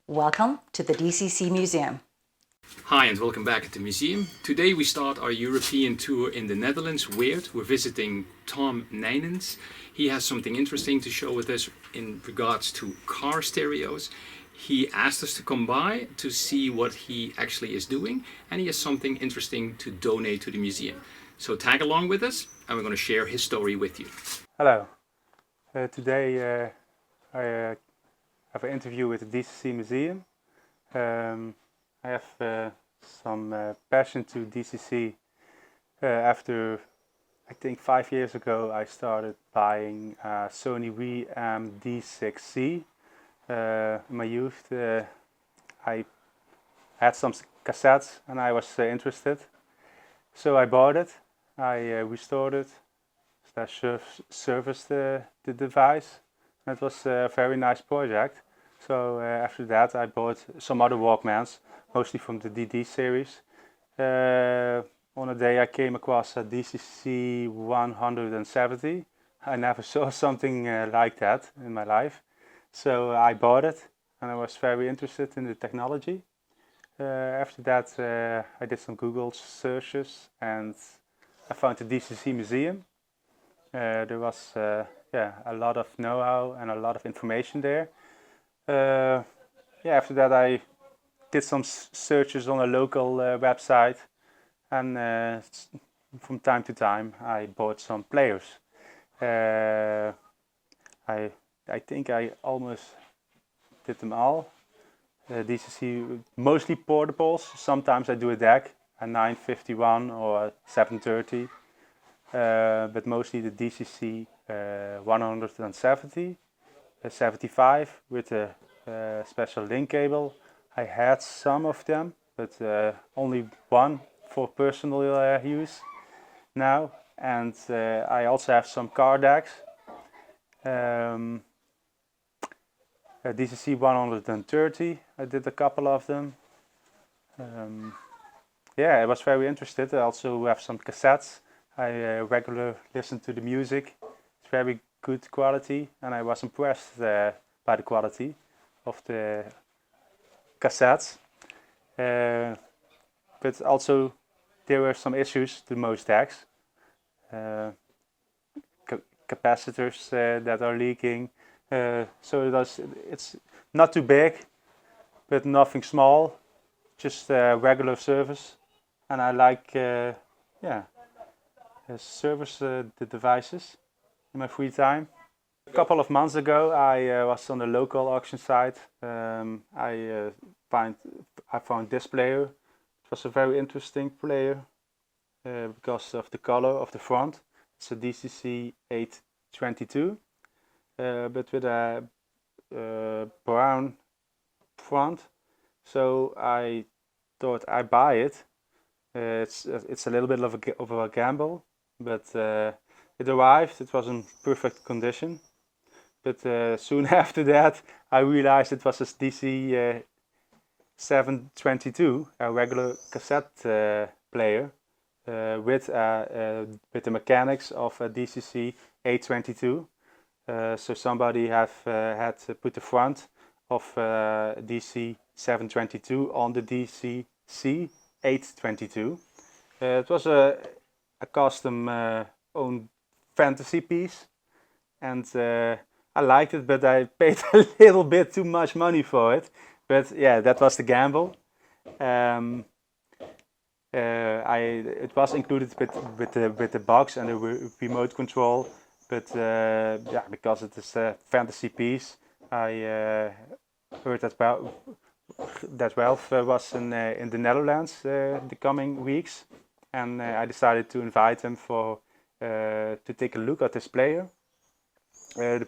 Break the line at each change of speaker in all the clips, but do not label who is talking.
Welcome to the DCC Museum.
Hi and welcome back at the museum. Today we start our European tour in the Netherlands. We're visiting Tom Neijnens. He has something interesting to show with us in regards to car stereos. He asked us to come by to see what he actually is doing, and he has something interesting to donate to the museum. So tag along with us and we're going to share his story with you.
Hello. Today I have an interview with the DCC Museum. I have some passion to DCC. After I think 5 years ago I started buying Sony Wii D6C. In my youth I had some cassettes and I was interested. So I bought it, I restored it, serviced the device. It was a very nice project. So after that I bought some other Walkmans, mostly from the DD series. On a day I came across a DCC822. I never saw something like that in my life. So I bought it and I was very interested in the technology. After that I did some Google searches and I found the DCC Museum. There was a lot of know-how and a lot of information there. After that I did some searches on a local website, and from time to time I bought some players. I think I almost did them all. DCC, mostly portables. Sometimes I do a deck, a 951 or a 730. But mostly the DCC 170, 75 with a special link cable. I had some of them, but only one for personal use now. And I also have some car decks. DCC 130, I did a couple of them. I was very interested. I also have some cassettes. I regularly listen to the music. It's very good quality, and I was impressed by the quality of the cassettes. But also there were some issues to most decks. Capacitors that are leaking. So it's not too big, but nothing small. Just regular service, and I like service the devices in my free time. A couple of months ago I was on a local auction site. I found this player. It was a very interesting player because of the color of the front. It's a DCC822 but with a brown front. So I thought I'd buy it. It's a little bit of a gamble, but it arrived. It was in perfect condition. But soon after that, I realized it was a DC722, a regular cassette player, with the mechanics of a DCC822. So somebody had to put the front of DC722 on the DCC822. It was a custom own fantasy piece, and I liked it, but I paid a little bit too much money for it. But yeah, that was the gamble. It was included with the box and the remote control, but because it is a fantasy piece, I heard that Ralph was in the Netherlands the coming weeks, and I decided to invite him to take a look at this player.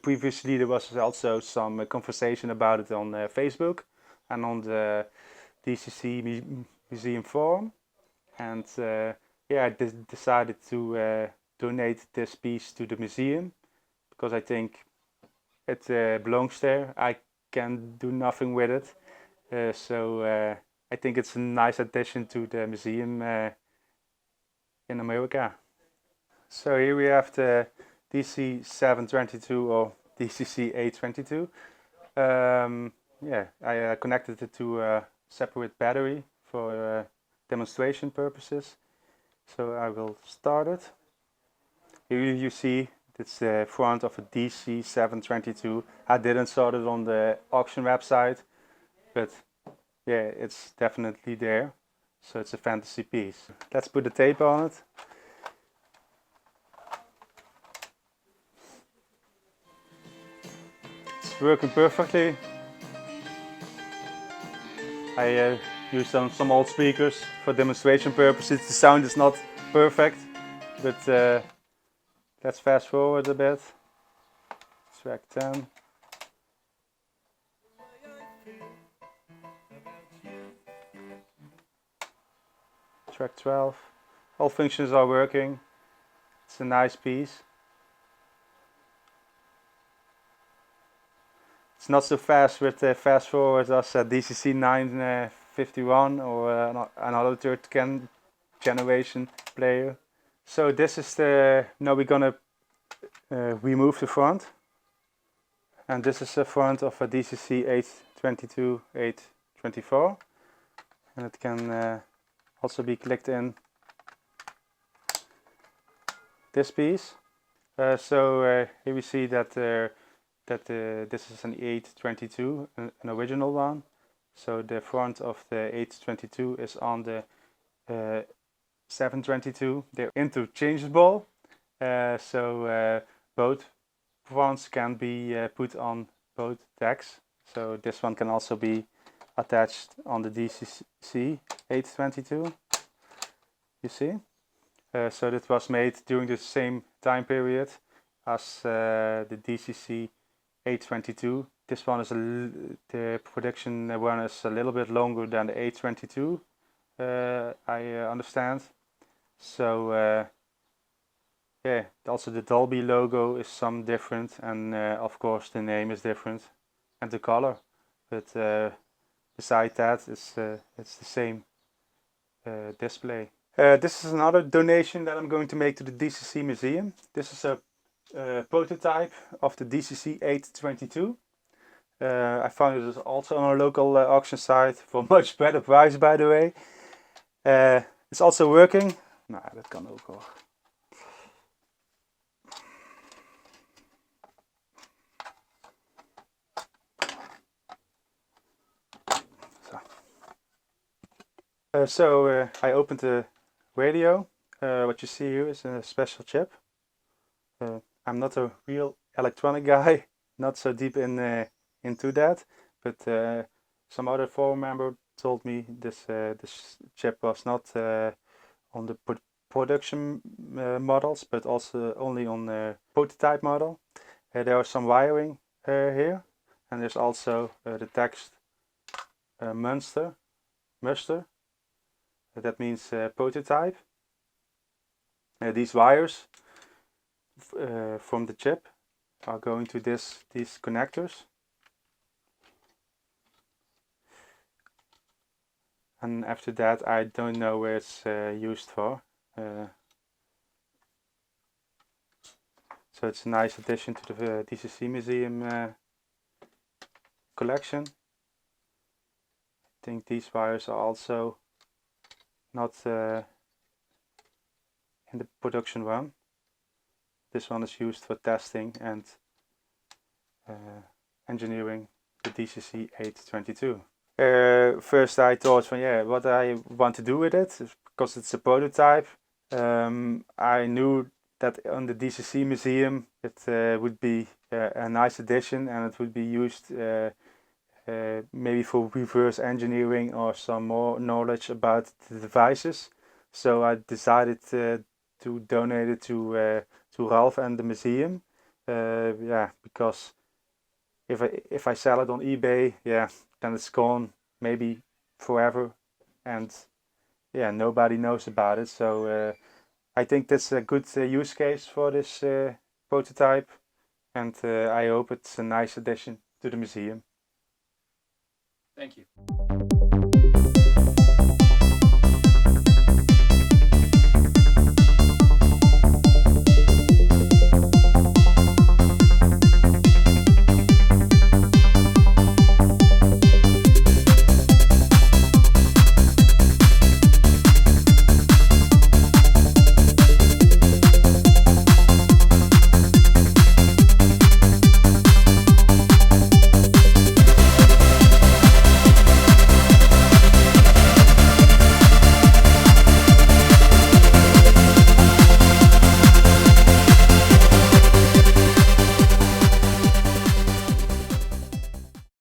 Previously there was also some conversation about it on Facebook and on the DCC Museum forum, and I decided to donate this piece to the museum because I think it belongs there. I can do nothing with it, so I think it's a nice addition to the museum in America. So here we have the DC722 or DCC822. I connected it to a separate battery for demonstration purposes. So I will start it. Here you see it's the front of a DC722. I didn't sort it on the auction website, but yeah, it's definitely there. So it's a fantasy piece. Let's put the tape on it. It's working perfectly. I used some old speakers for demonstration purposes. The sound is not perfect, but let's fast forward a bit. Track 10. Track 12. All functions are working. It's a nice piece. It's not so fast with fast forward as a DCC951 or another third generation player. So this is now we're gonna remove the front. And this is the front of a DCC822 824. And it can also be clicked in this piece. Here we see that this is an 822, an original one. So the front of the 822 is on the 722. They're interchangeable, both fronts can be put on both decks. So this one can also be attached on the DCC822. You see? So that was made during the same time period as the DCC822. This one is the production one is a little bit longer than the 822. I understand. So yeah, also the Dolby logo is some different, and of course the name is different and the color. But beside that, it's the same display. This is another donation that I'm going to make to the DCC Museum. This is a prototype of the DCC822. I found it also on a local auction site for much better price, by the way. It's also working. Nou, dat kan ook hoor. So I opened the radio. What you see here is a special chip. I'm not a real electronic guy, not so deep into that, but some other forum member told me this chip was not on the production models, but also only on the prototype model. There is some wiring here, and there's also the text muster. That means prototype. These wires from the chip are going to these connectors, and after that I don't know where it's used for. So it's a nice addition to the DCC Museum collection. I think these wires are also not in the production one. This one is used for testing and engineering the DCC822. First I thought what I want to do with it, because it's a prototype. I knew that on the DCC Museum it would be a nice addition, and it would be used maybe for reverse engineering or some more knowledge about the devices. So I decided to donate it to Ralph and the museum. Because if I sell it on eBay, then it's gone, maybe forever, and nobody knows about it. So I think that's a good use case for this prototype, and I hope it's a nice addition to the museum.
Thank you.